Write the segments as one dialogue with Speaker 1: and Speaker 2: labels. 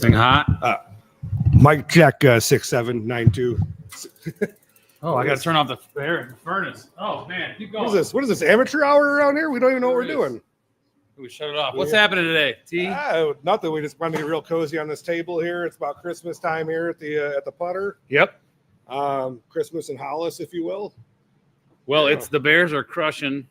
Speaker 1: Thing hot.
Speaker 2: Mic check 6792.
Speaker 1: Oh, I got to turn off the furnace. Oh man, keep going.
Speaker 2: What is this? What is this? Amateur hour around here? We don't even know what we're doing.
Speaker 1: We shut it off. What's happening today? T?
Speaker 2: Nothing. We just want to get real cozy on this table here. It's about Christmas time here at the Putter.
Speaker 1: Yep.
Speaker 2: Christmas in Hollis, if you will.
Speaker 1: Well, it's the Bears are crushing.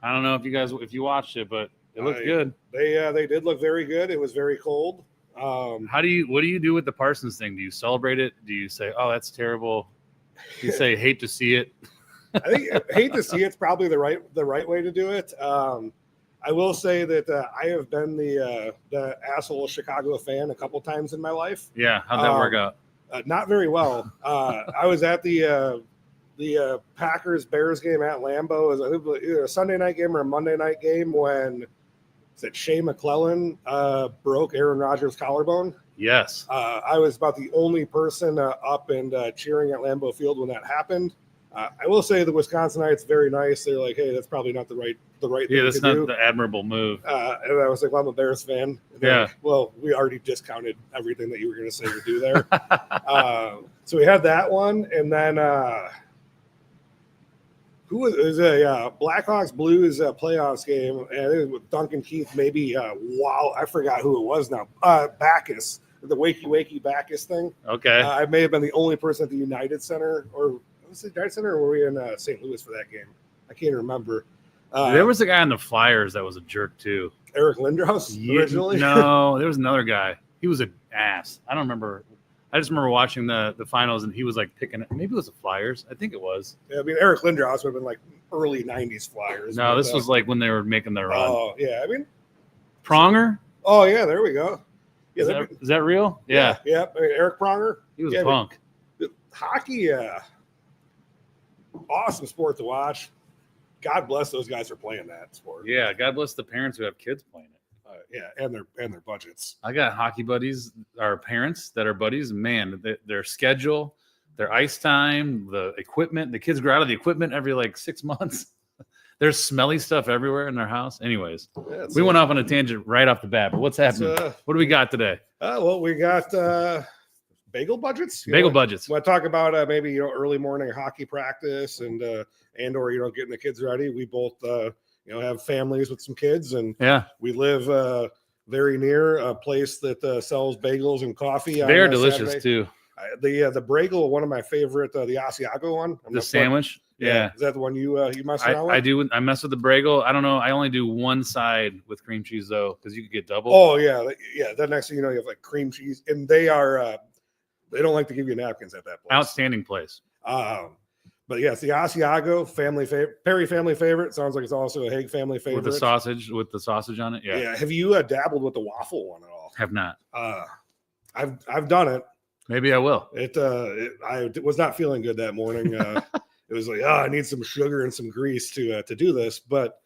Speaker 1: I don't know if you watched it, but it looked good.
Speaker 2: They did look very good. It was very cold.
Speaker 1: What do you do with the Parsons thing? Do you celebrate it? Do you say, "Oh, that's terrible"? Do you say, "Hate to see it"?
Speaker 2: I think hate to see it's probably the right way to do it. I will say that I have been the asshole Chicago fan a couple times in my life.
Speaker 1: Yeah, how'd that work out?
Speaker 2: Not very well. I was at the Packers Bears game at Lambeau. It was either a Sunday night game or a Monday night game when Shea McClellan broke Aaron Rodgers' collarbone.
Speaker 1: Yes.
Speaker 2: I was about the only person up and cheering at Lambeau Field when that happened. I will say the Wisconsinites very nice. They're like, hey, that's probably not the right thing to do.
Speaker 1: Yeah, that's not the admirable move.
Speaker 2: And I was like, well, I'm a Bears fan.
Speaker 1: Yeah.
Speaker 2: Like, well, we already discounted everything that you were going to say to do there. So we had that one, and then who was a Blackhawks Blues playoffs game, and it was with Duncan Keith. Maybe wow, I forgot who it was now. Bacchus, the wakey Bacchus thing.
Speaker 1: Okay.
Speaker 2: I may have been the only person at the United Center, or was it United Center, or were we in St. Louis for that game? I can't remember.
Speaker 1: There was a guy on the Flyers that was a jerk too.
Speaker 2: Eric Lindros originally.
Speaker 1: No, there was another guy. He was an ass. I don't remember. I just remember watching the finals, and he was like picking. Maybe it was the Flyers. I think it was.
Speaker 2: Yeah, I mean, Eric Lindros would have been like early '90s Flyers.
Speaker 1: No, this was like when they were making their run.
Speaker 2: Oh yeah, I mean,
Speaker 1: Pronger.
Speaker 2: Oh yeah, there we go. Yeah,
Speaker 1: is that real? Yeah.
Speaker 2: Yeah. I mean, Eric Pronger.
Speaker 1: He was punk.
Speaker 2: Hockey, awesome sport to watch. God bless those guys for playing that sport.
Speaker 1: Yeah, God bless the parents who have kids playing it.
Speaker 2: Yeah, and their budgets.
Speaker 1: I got hockey buddies, our parents that are buddies. Man, their schedule, their ice time, the equipment. The kids grow out of the equipment every like 6 months. There's smelly stuff everywhere in their house. Anyways, we went off on a tangent right off the bat. But what's happening? What do we got today?
Speaker 2: Well, we got bagel budgets.
Speaker 1: Budgets.
Speaker 2: Want to talk about maybe early morning hockey practice and or getting the kids ready. We both have families with some kids, and we live very near a place that sells bagels and coffee.
Speaker 1: They're delicious too.
Speaker 2: The Bagel, one of my favorite, the Asiago one.
Speaker 1: The sandwich. Yeah.
Speaker 2: Is that the one you mess around with?
Speaker 1: I do. I mess with the Bagel. I don't know. I only do one side with cream cheese though, because you could get double.
Speaker 2: Oh yeah. Then next thing you know, you have like cream cheese, and they are they don't like to give you napkins at that place.
Speaker 1: Outstanding place.
Speaker 2: But yeah, it's the Asiago family favorite, Perri family favorite. Sounds like it's also a Hage family favorite.
Speaker 1: With the sausage on it. Yeah.
Speaker 2: Yeah. Have you dabbled with the waffle one at all?
Speaker 1: Have not.
Speaker 2: I've done it.
Speaker 1: Maybe I will.
Speaker 2: I was not feeling good that morning. It was like, I need some sugar and some grease to do this. But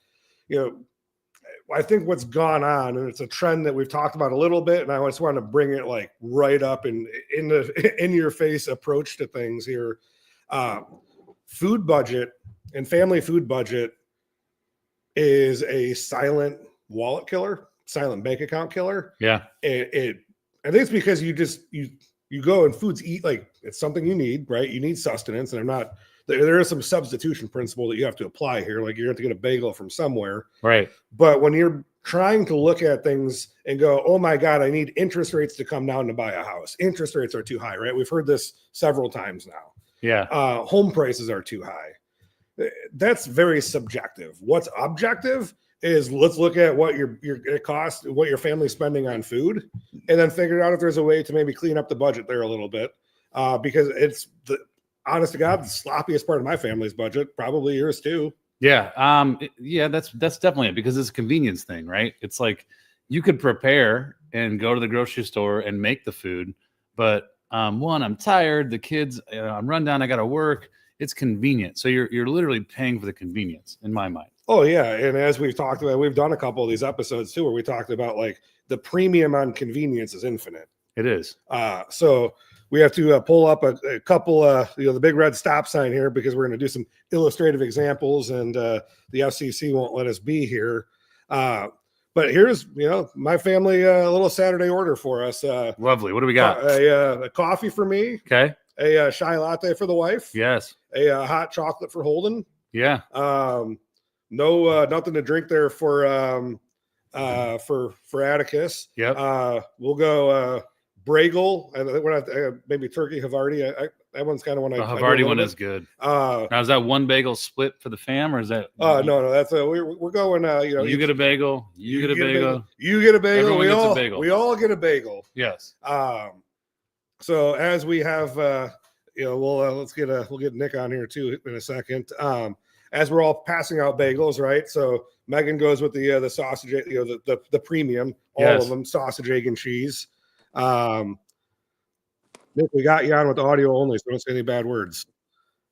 Speaker 2: I think what's gone on, and it's a trend that we've talked about a little bit, and I just want to bring it like right up in your face approach to things here. Food budget and family food budget is a silent wallet killer, silent bank account killer.
Speaker 1: Yeah.
Speaker 2: I think it's because you go and foods eat like it's something you need, right? You need sustenance, and there is some substitution principle that you have to apply here. Like you have to get a bagel from somewhere.
Speaker 1: Right.
Speaker 2: But when you're trying to look at things and go, oh my God, I need interest rates to come down to buy a house. Interest rates are too high, right? We've heard this several times now.
Speaker 1: Yeah.
Speaker 2: Home prices are too high. That's very subjective. What's objective is let's look at what it costs, what your family's spending on food, and then figure out if there's a way to maybe clean up the budget there a little bit. Because it's honest to God, the sloppiest part of my family's budget, probably yours too.
Speaker 1: Yeah. That's definitely it, because it's a convenience thing, right? It's like you could prepare and go to the grocery store and make the food, but one, I'm tired. The kids, I'm run down. I got to work. It's convenient. So you're literally paying for the convenience in my mind.
Speaker 2: Oh yeah. And as we've talked about, we've done a couple of these episodes too, where we talked about like the premium on convenience is infinite.
Speaker 1: It is.
Speaker 2: So we have to pull up a couple, the big red stop sign here, because we're going to do some illustrative examples, and the FCC won't let us be here. But But here's, my family, a little Saturday order for us.
Speaker 1: Lovely. What do we got?
Speaker 2: A coffee for me.
Speaker 1: Okay.
Speaker 2: A chai latte for the wife.
Speaker 1: Yes.
Speaker 2: A hot chocolate for Holden.
Speaker 1: Yeah.
Speaker 2: No, nothing to drink there for Atticus.
Speaker 1: Yep.
Speaker 2: We'll go Bagel. I think we're not maybe turkey Havarti. That one's kind of one.
Speaker 1: The Havarti one is good. Now is that one bagel split for the fam, or is that?
Speaker 2: No. That's we're going.
Speaker 1: You get a bagel. You get a bagel.
Speaker 2: You get a bagel.
Speaker 1: Everyone gets a bagel.
Speaker 2: We all get a bagel.
Speaker 1: Yes.
Speaker 2: So as we have, we'll get Nick on here too in a second. As we're all passing out bagels, right? So Megan goes with the sausage, the premium, all of them, sausage, egg, and cheese. Nick, we got you on with audio only, so don't say any bad words.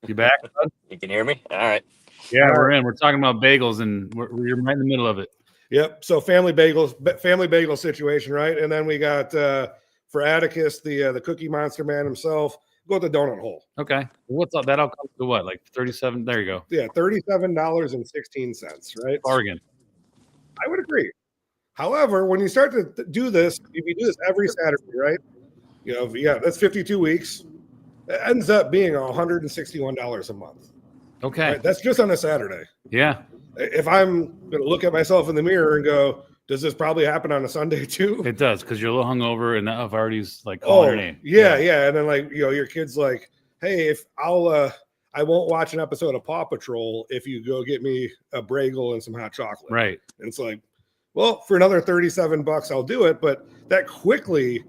Speaker 1: You back?
Speaker 3: You can hear me? All right.
Speaker 1: Yeah, we're in. We're talking about bagels, and we're right in the middle of it.
Speaker 2: Yep. So family bagel situation, right? And then we got for Atticus, the Cookie Monster man himself. Go with the donut hole.
Speaker 1: Okay. What's up? That'll come to what? Like 37? There you go.
Speaker 2: Yeah, $37.16, right?
Speaker 1: Bargain.
Speaker 2: I would agree. However, when you start to do this, if you do this every Saturday, right? That's 52 weeks. It ends up being $161 a month.
Speaker 1: Okay.
Speaker 2: Right? That's just on a Saturday.
Speaker 1: Yeah.
Speaker 2: If I'm going to look at myself in the mirror and go, does this probably happen on a Sunday too?
Speaker 1: It does, because you're a little hungover and I've already like calling your name.
Speaker 2: Yeah. And then your kid's like, hey, if I won't watch an episode of Paw Patrol if you go get me a bagel and some hot chocolate.
Speaker 1: Right.
Speaker 2: And it's like, well, for another $37, I'll do it. But that quickly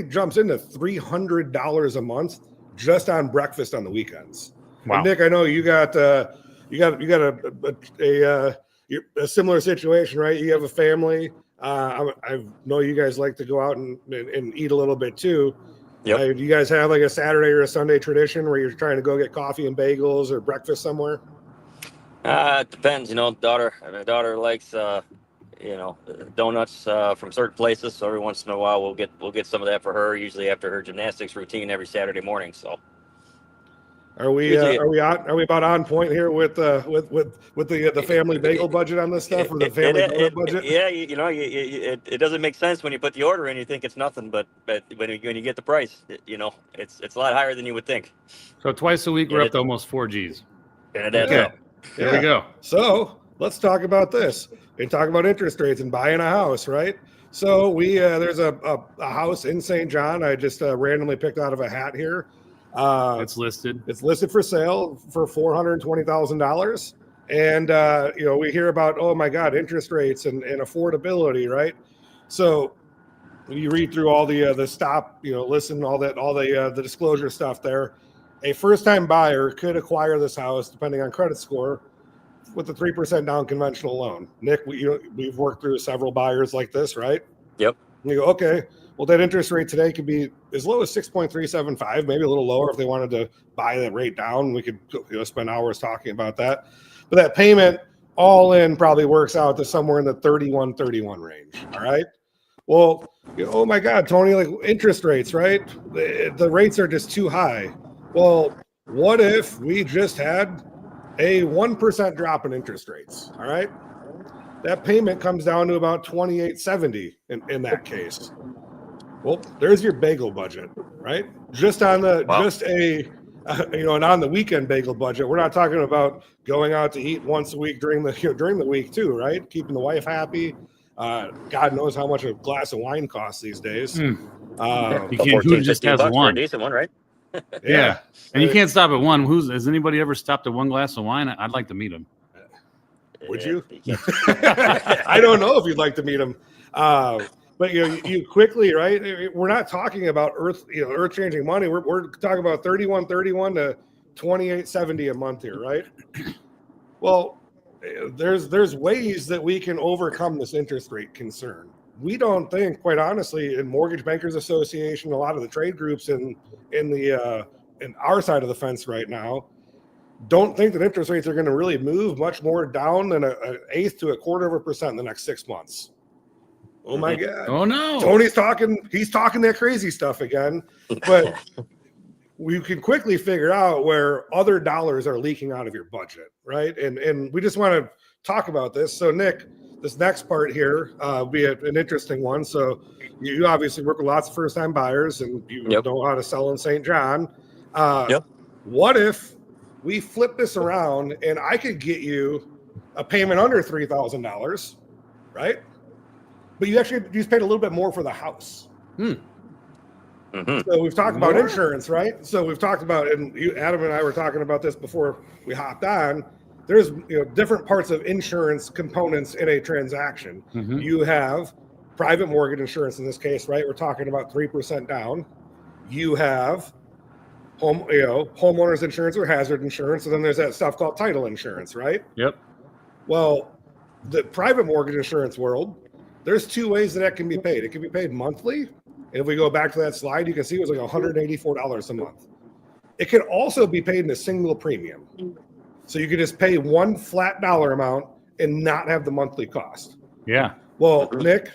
Speaker 2: jumps into $300 a month just on breakfast on the weekends.
Speaker 1: Wow.
Speaker 2: And Nick, I know you got a similar situation, right? You have a family. I know you guys like to go out and eat a little bit too.
Speaker 3: Yep.
Speaker 2: Do you guys have like a Saturday or a Sunday tradition where you're trying to go get coffee and bagels or breakfast somewhere?
Speaker 3: It depends. My daughter likes donuts from certain places. So every once in a while, we'll get some of that for her. Usually after her gymnastics routine every Saturday morning. So.
Speaker 2: Are we about on point here with the family bagel budget on this stuff, or the family donut budget?
Speaker 3: Yeah, it doesn't make sense when you put the order in. You think it's nothing, but when you get the price, it's a lot higher than you would think.
Speaker 1: So twice a week, we're up to almost 4 G's.
Speaker 3: And it adds up.
Speaker 1: There we go.
Speaker 2: So let's talk about this and talk about interest rates and buying a house, right? So there's a house in St. John. I just randomly picked out of a hat here.
Speaker 1: It's listed.
Speaker 2: It's listed for sale for $420,000. And, we hear about, oh my God, interest rates and affordability, right? So you read through all the stop, listen, all the disclosure stuff there. A first-time buyer could acquire this house, depending on credit score, with a 3% down conventional loan. Nick, we've worked through several buyers like this, right?
Speaker 3: Yep.
Speaker 2: And you go, okay, well, that interest rate today could be as low as 6.375, maybe a little lower if they wanted to buy that rate down. We could spend hours talking about that. But that payment all in probably works out to somewhere in the 31 range. All right. Well, oh my God, Tony, like interest rates, right? The rates are just too high. Well, what if we just had a 1% drop in interest rates? All right. That payment comes down to about $28.70 in that case. Well, there's your bagel budget, right? Just on the and on the weekend bagel budget. We're not talking about going out to eat once a week during the week too, right? Keeping the wife happy. God knows how much a glass of wine costs these days.
Speaker 1: You can't. Who just has one?
Speaker 3: A decent one, right?
Speaker 1: Yeah, and you can't stop at one. Has anybody ever stopped at one glass of wine? I'd like to meet him.
Speaker 2: Would you? I don't know if you'd like to meet him. But you quickly, right? We're not talking about earth-changing money. We're talking about $31.31 to $28.70 a month here, right? Well, there's ways that we can overcome this interest rate concern. We don't think, quite honestly, in Mortgage Bankers Association, a lot of the trade groups in our side of the fence right now, don't think that interest rates are going to really move much more down than an 1/8 to 1/4% in the next 6 months. Oh my God.
Speaker 1: Oh no.
Speaker 2: Tony's he's talking that crazy stuff again. But we can quickly figure out where other dollars are leaking out of your budget, right? And we just want to talk about this. So Nick, this next part here will be an interesting one. So you obviously work with lots of first-time buyers, and you know how to sell in St. John. What if we flip this around and I could get you a payment under $3,000, right? But you just paid a little bit more for the house. So we've talked about insurance, right? So we've talked about, and Adam and I were talking about this before we hopped on. There's different parts of insurance components in a transaction. You have private mortgage insurance in this case, right? We're talking about 3% down. You have homeowners insurance or hazard insurance, and then there's that stuff called title insurance, right?
Speaker 1: Yep. Well,
Speaker 2: the private mortgage insurance world, there's two ways that can be paid. It can be paid monthly. And if we go back to that slide, you can see it was like $184 a month. It can also be paid in a single premium. So you could just pay one flat dollar amount and not have the monthly cost.
Speaker 1: Yeah.
Speaker 2: Well, Nick,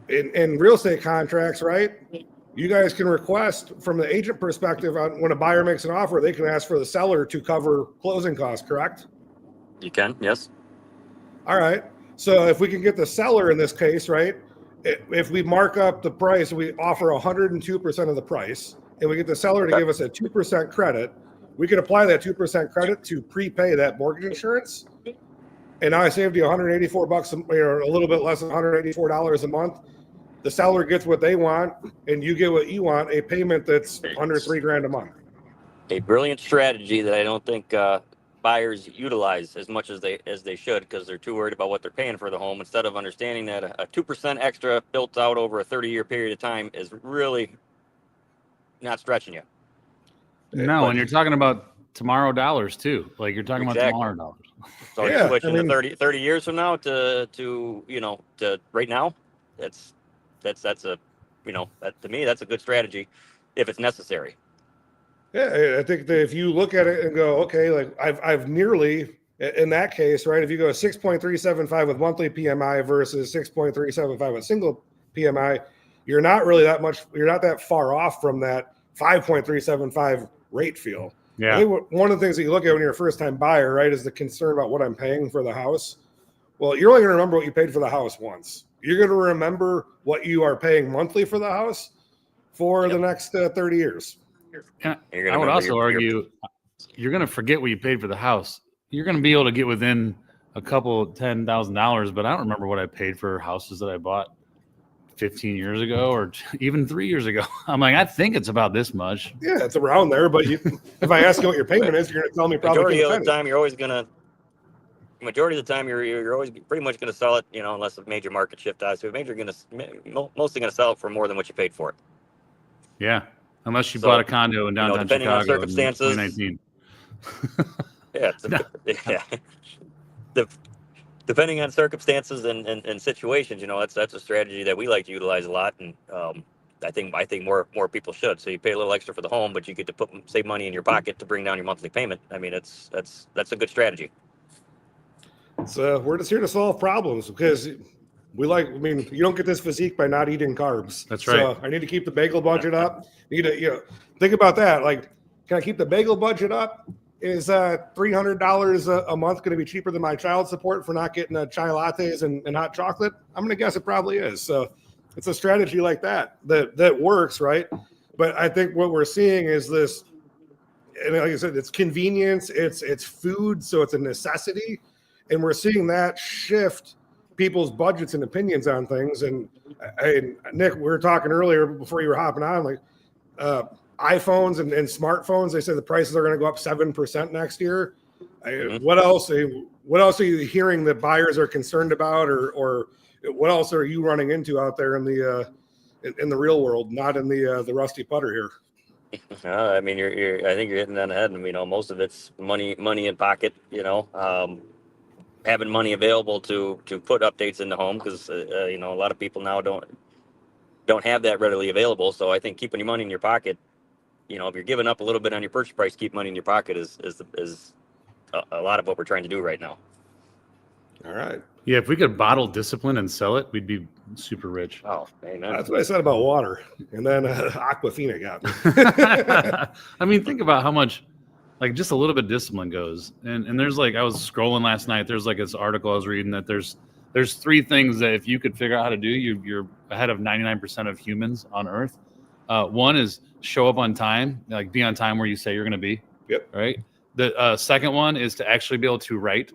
Speaker 2: in real estate contracts, right? You guys can request from the agent perspective on when a buyer makes an offer, they can ask for the seller to cover closing costs, correct?
Speaker 3: You can, yes.
Speaker 2: All right. So if we can get the seller in this case, right? If we mark up the price, we offer 102% of the price, and we get the seller to give us a 2% credit, we can apply that 2% credit to prepay that mortgage insurance. And now I saved you $184, or a little bit less than $184 a month. The seller gets what they want, and you get what you want, a payment that's under $3,000 a month.
Speaker 3: A brilliant strategy that I don't think buyers utilize as much as they should, because they're too worried about what they're paying for the home, instead of understanding that a 2% extra built out over a 30-year period of time is really not stretching you.
Speaker 1: No, and you're talking about tomorrow dollars too. Like you're talking about tomorrow dollars.
Speaker 3: So you're switching to 30 years from now to right now. That's a, that, to me, that's a good strategy if it's necessary.
Speaker 2: Yeah, I think that if you look at it and go, okay, like I've nearly, in that case, right, if you go 6.375 with monthly PMI versus 6.375 with single PMI, you're not really you're not that far off from that 5.375 rate feel.
Speaker 1: Yeah.
Speaker 2: I think one of the things that you look at when you're a first-time buyer, right, is the concern about what I'm paying for the house. Well, you're only going to remember what you paid for the house once. You're going to remember what you are paying monthly for the house for the next 30 years.
Speaker 1: And I would also argue you're going to forget what you paid for the house. You're going to be able to get within a couple $10,000, but I don't remember what I paid for houses that I bought 15 years ago or even 3 years ago. I'm like, I think it's about this much.
Speaker 2: Yeah, it's around there. But if I ask you what your payment is, you're going to tell me probably.
Speaker 3: Majority of the time, you're always pretty much going to sell it, unless a major market shift dies. So mostly going to sell it for more than what you paid for it.
Speaker 1: Yeah. Unless you bought a condo in downtown
Speaker 3: depending
Speaker 1: Chicago
Speaker 3: on circumstances,
Speaker 1: in
Speaker 3: 2019. Depending on circumstances and situations, that's a strategy that we like to utilize a lot, and I think more people should. So you pay a little extra for the home, but you get to save money in your pocket to bring down your monthly payment. I mean, that's a good strategy.
Speaker 2: So we're just here to solve problems because you don't get this physique by not eating carbs.
Speaker 1: That's right.
Speaker 2: So I need to keep the bagel budget up. You need to, think about that. Like, can I keep the bagel budget up? Is $300 a month going to be cheaper than my child support for not getting chai lattes and hot chocolate? I'm going to guess it probably is. So it's a strategy like that works, right? But I think what we're seeing is this, and like I said, it's convenience, it's food, so it's a necessity, and we're seeing that shift people's budgets and opinions on things. And Nick, we were talking earlier before you were hopping on, like iPhones and smartphones. They said the prices are going to go up 7% next year. What else are you hearing that buyers are concerned about, or what else are you running into out there in the real world, not in the rusty putter here?
Speaker 3: I mean, I think you're hitting on the head. Most of it's money in pocket. Having money available to put updates in the home, because a lot of people now don't have that readily available. So I think keeping your money in your pocket, if you're giving up a little bit on your purchase price, keep money in your pocket is a lot of what we're trying to do right now.
Speaker 2: All right.
Speaker 1: Yeah, if we could bottle discipline and sell it, we'd be super rich.
Speaker 3: Oh, amen.
Speaker 2: That's what I said about water, and then Aquafina got me.
Speaker 1: I mean, think about how much, like, just a little bit of discipline goes. And there's I was scrolling last night. There's this article I was reading that there's there's 3 things that if you could figure out how to do, you're ahead of 99% of humans on Earth. One is show up on time, like be on time where you say you're going to be.
Speaker 2: Yep.
Speaker 1: Right. The second one is to actually be able to write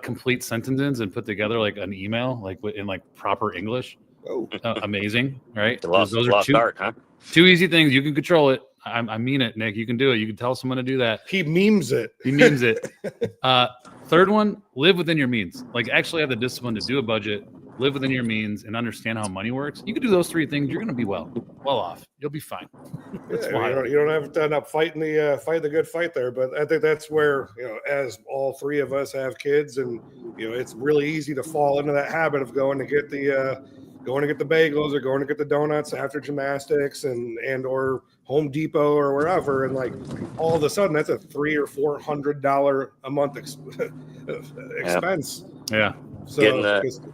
Speaker 1: complete sentences and put together like an email, like in like proper English.
Speaker 2: Oh,
Speaker 1: Amazing. Right.
Speaker 3: The
Speaker 1: Those are
Speaker 3: lost art, huh?
Speaker 1: 2 easy things. You can control it. I mean it, Nick. You can do it. You can tell someone to do that.
Speaker 2: he memes it.
Speaker 1: He means it. Third one, live within your means. Like actually have the discipline to do a budget, live within your means, and understand how money works. You can do those 3 things. You're going to be well off. You'll be fine. That's
Speaker 2: Yeah, you don't have to end up fighting the good fight there. But I think that's where, as all 3 of us have kids, and it's really easy to fall into that habit of going to get the bagels or going to get the donuts after gymnastics and or Home Depot or wherever, and like all of a sudden that's a $300 or $400 a month expense.
Speaker 1: Yeah.
Speaker 2: So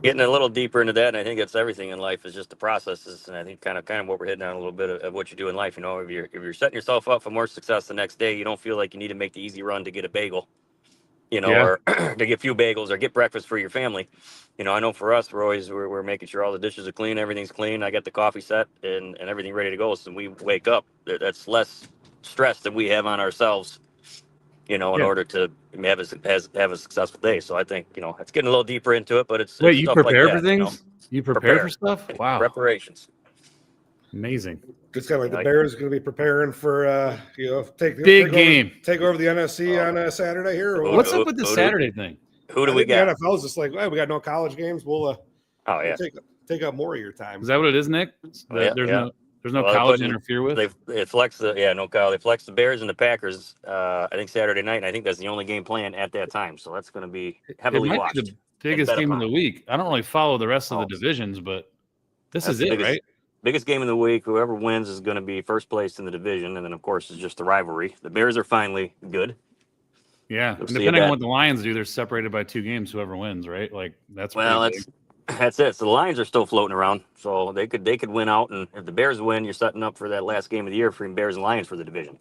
Speaker 3: getting a little deeper into that, and I think it's everything in life is just the processes, and I think kind of what we're hitting on a little bit of what you do in life. If you're setting yourself up for more success the next day, you don't feel like you need to make the easy run to get a bagel, or to get a few bagels or get breakfast for your family. I know for us, we're making sure all the dishes are clean, everything's clean. I got the coffee set and everything ready to go. So when we wake up, that's less stress than we have on ourselves, in order to have a successful day. So I think, it's getting a little deeper into it, but it's
Speaker 1: Wait, you
Speaker 3: stuff
Speaker 1: prepare
Speaker 3: like
Speaker 1: for
Speaker 3: that,
Speaker 1: things? You prepare for stuff? Wow.
Speaker 3: Preparations.
Speaker 1: Amazing.
Speaker 2: It's kind of like the Bears going to be preparing for take
Speaker 1: game.
Speaker 2: Take over the NFC on Saturday here. Or
Speaker 1: What's up with the Saturday thing?
Speaker 3: Who do we got?
Speaker 2: The NFL's just like, we got no college games. We'll take up more of your time.
Speaker 1: Is that what it is, Nick? There's no college to interfere with.
Speaker 3: They flex Kyle. They flex the Bears and the Packers. I think Saturday night, and I think that's the only game planned at that time. So that's going to be heavily watched.
Speaker 1: Be the biggest game of the week. I don't really follow the rest of the divisions, but that's is it, right?
Speaker 3: Biggest game of the week. Whoever wins is going to be first place in the division, and then of course it's just the rivalry. The Bears are finally good.
Speaker 1: Yeah, and depending on what the Lions do, they're separated by 2 games. Whoever wins, right? Like that's
Speaker 3: it. So the Lions are still floating around, so they could win out, and if the Bears win, you're setting up for that last game of the year between Bears and Lions for the division.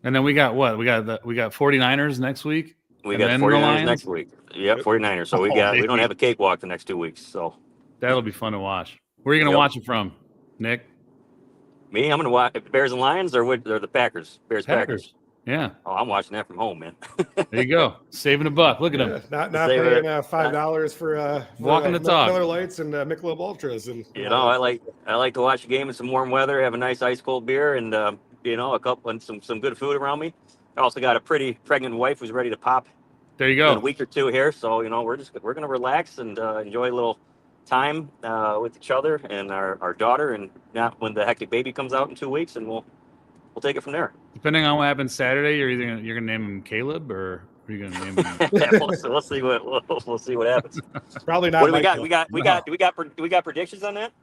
Speaker 1: And then we got what? We got 49ers next week.
Speaker 3: We got 49ers next week. Yep, 49ers. So we don't have a cakewalk the next 2 weeks. So
Speaker 1: that'll be fun to watch. Where are you going to watch it from, Nick?
Speaker 3: Me, I'm going to watch Bears and Lions or the Packers. Packers.
Speaker 1: Yeah.
Speaker 3: Oh, I'm watching that from home, man.
Speaker 1: There you go. Saving $1. Look at him.
Speaker 2: Not paying $5 for
Speaker 1: walking the talk.
Speaker 2: Miller Lights and Michelob Ultras, and
Speaker 3: I like to watch a game in some warm weather, have a nice ice cold beer, and a couple and some good food around me. I also got a pretty pregnant wife who's ready to pop.
Speaker 1: There you go.
Speaker 3: In a week or 2 here, so we're gonna relax and enjoy a little time with each other and our daughter, and not when the hectic baby comes out in 2 weeks, and we'll take it from there.
Speaker 1: Depending on what happens Saturday, you're gonna name him Caleb, or are you gonna name him?
Speaker 3: We'll see what happens.
Speaker 2: Probably not.
Speaker 3: What do we got? Do we got predictions on that?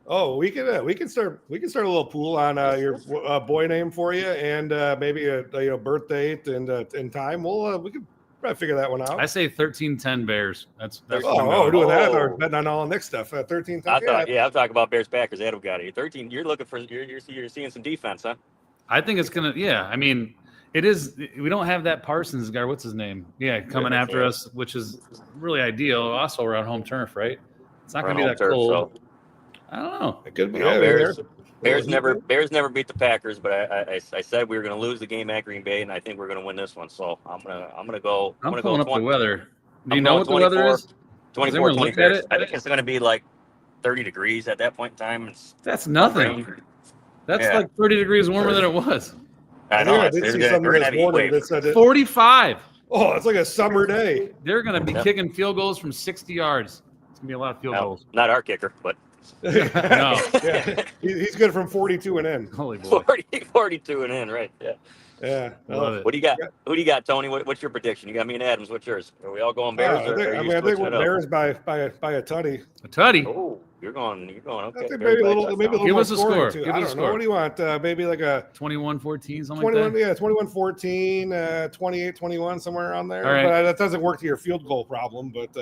Speaker 2: Oh, we can start a little pool on your boy name for you, and maybe a birth date and time. We can probably figure that one out.
Speaker 1: I say 13-10 Bears. That's
Speaker 2: we're doing that. Or betting on all Nick stuff. 13-10.
Speaker 3: I'm talking about Bears Packers. Adam got it. 13. You're looking for you're seeing some defense, huh?
Speaker 1: I think it's gonna. Yeah, I mean, it is. We don't have that Parsons guy. What's his name? Yeah, coming after us, which is really ideal. Also, we're on home turf, right? It's not gonna be that cold. So. I don't know.
Speaker 2: It could be.
Speaker 3: Bears never beat the Packers, but I said we were going to lose the game at Green Bay, and I think we're going to win this one. So I'm gonna go.
Speaker 1: I'm pulling up the weather. Do you know what the weather is?
Speaker 3: 24, 20 Bears. I think it's going to be like 30 degrees at that point in time.
Speaker 1: That's nothing. That's like 30 degrees warmer than it was.
Speaker 3: I know.
Speaker 2: I did see something this morning that said
Speaker 1: 45.
Speaker 2: Oh, it's like a summer day.
Speaker 1: They're going to be kicking field goals from 60 yards. It's going to be a lot of field goals.
Speaker 3: Not our kicker, but.
Speaker 1: No.
Speaker 2: Yeah. He's good from 42 and in.
Speaker 1: Holy boy.
Speaker 3: 42 and in, right? Yeah.
Speaker 2: Yeah.
Speaker 1: Love it.
Speaker 3: What do you got? Who do you got, Tony? What's your prediction? You got me and Adams. What's yours? Are we all going Bears?
Speaker 2: I think we're Bears by a tutty.
Speaker 1: A tutty.
Speaker 3: Oh, you're going. Okay.
Speaker 2: I think maybe a little
Speaker 1: Give us a score.
Speaker 2: Give us a score. What do you want? Maybe like a
Speaker 1: 21-14, something
Speaker 2: 21.
Speaker 1: like that.
Speaker 2: Yeah, 21-14, 28-21, somewhere around there.
Speaker 1: All right.
Speaker 2: But that doesn't work to your field goal problem. But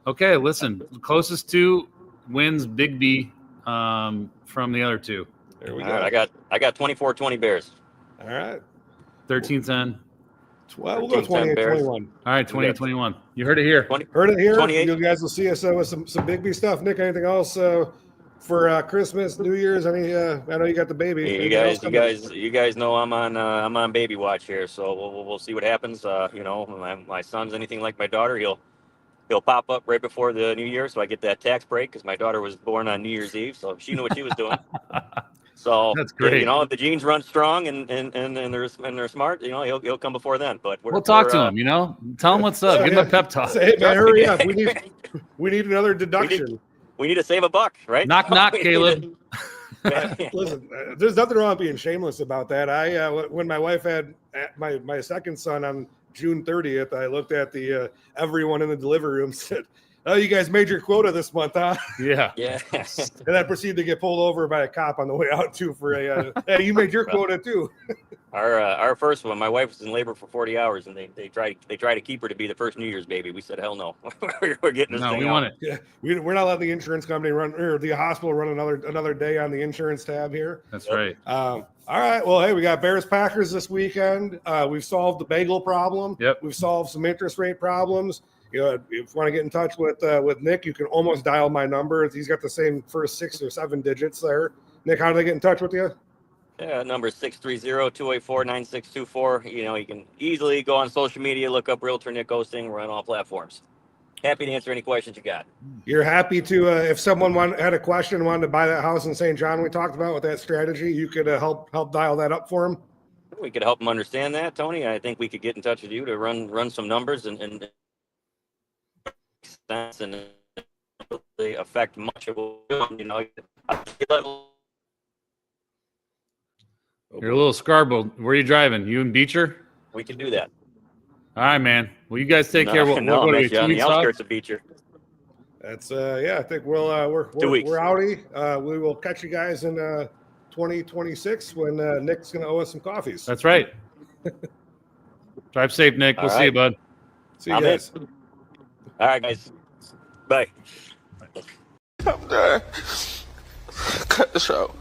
Speaker 1: okay, listen. Closest to wins Big B from the other two.
Speaker 2: There we
Speaker 3: go.
Speaker 2: All
Speaker 3: right, I got 24-20 Bears.
Speaker 2: All right.
Speaker 1: 13-10.
Speaker 2: Well, we'll go
Speaker 3: Team 10
Speaker 2: 28,
Speaker 3: Bears.
Speaker 2: 21.
Speaker 1: All right, 2021. You heard it here.
Speaker 3: 20,
Speaker 2: Heard it here.
Speaker 3: 28.
Speaker 2: You guys will see us with some big B stuff. Nick, anything else for Christmas, New Year's? Any? I know you got the baby.
Speaker 3: You
Speaker 2: Anything else
Speaker 3: you guys know I'm on baby watch here, so we'll see what happens. You know, my son's anything like my daughter, he'll pop up right before the New Year, so I get that tax break because my daughter was born on New Year's Eve, so she knew what she was doing. So
Speaker 1: That's great.
Speaker 3: You know, if the genes run strong and they're smart, you know, he'll come before then. But
Speaker 1: We'll talk to him. You know, tell him what's up. Give him a pep talk.
Speaker 2: Say, hey man, hurry up. We need another deduction.
Speaker 3: We need to save a buck, right?
Speaker 1: Knock, knock, Caleb.
Speaker 2: Listen, there's nothing wrong with being shameless about that. I when my wife had my second son on June 30th, I looked at the everyone in the delivery room said, "Oh, you guys made your quota this month, huh?"
Speaker 1: Yeah.
Speaker 3: Yeah.
Speaker 2: And I proceeded to get pulled over by a cop on the way out too for a hey, you made your quota too.
Speaker 3: Our first one, my wife was in labor for 40 hours, and they try to keep her to be the first New Year's baby. We said, hell no, we're getting this
Speaker 1: No,
Speaker 3: thing
Speaker 1: we
Speaker 3: out.
Speaker 1: want it.
Speaker 2: Yeah, we're not letting the insurance company run or the hospital run another day on the insurance tab here.
Speaker 1: That's right.
Speaker 2: All right. Well, hey, we got Bears Packers this weekend. We've solved the bagel problem.
Speaker 1: Yep.
Speaker 2: We've solved some interest rate problems. You know, if you want to get in touch with Nick, you can almost dial my number. He's got the same first 6 or 7 digits there. Nick, how do they get in touch with you?
Speaker 3: Yeah, number 630-284-9624. You know, you can easily go on social media, look up Realtor Nick Oosting. We're on all platforms. Happy to answer any questions you got.
Speaker 2: You're happy to, if someone had a question, wanted to buy that house in St. John we talked about with that strategy, you could help dial that up for them.
Speaker 3: We could help them understand that, Tony. I think we could get in touch with you to run some numbers and really affect much of what we're doing. You know,
Speaker 1: You're a little Scarborough. Where are you driving? You in Beecher?
Speaker 3: we can do that.
Speaker 1: All right, man. Well, you guys take care. What
Speaker 3: No,
Speaker 1: are
Speaker 3: I'm
Speaker 1: we,
Speaker 3: actually
Speaker 1: 2
Speaker 3: on the
Speaker 1: weeks off?
Speaker 3: outskirts of Beecher.
Speaker 2: That's I think we're
Speaker 3: 2 weeks.
Speaker 2: we're outie. We will catch you guys in 2026 when Nick's going to owe us some coffees.
Speaker 1: That's right. Drive safe, Nick. We'll
Speaker 3: All
Speaker 1: see you,
Speaker 3: right.
Speaker 1: bud.
Speaker 2: See you
Speaker 3: I'm
Speaker 2: guys.
Speaker 3: All right, guys. Bye.
Speaker 4: I'm done. Cut the show.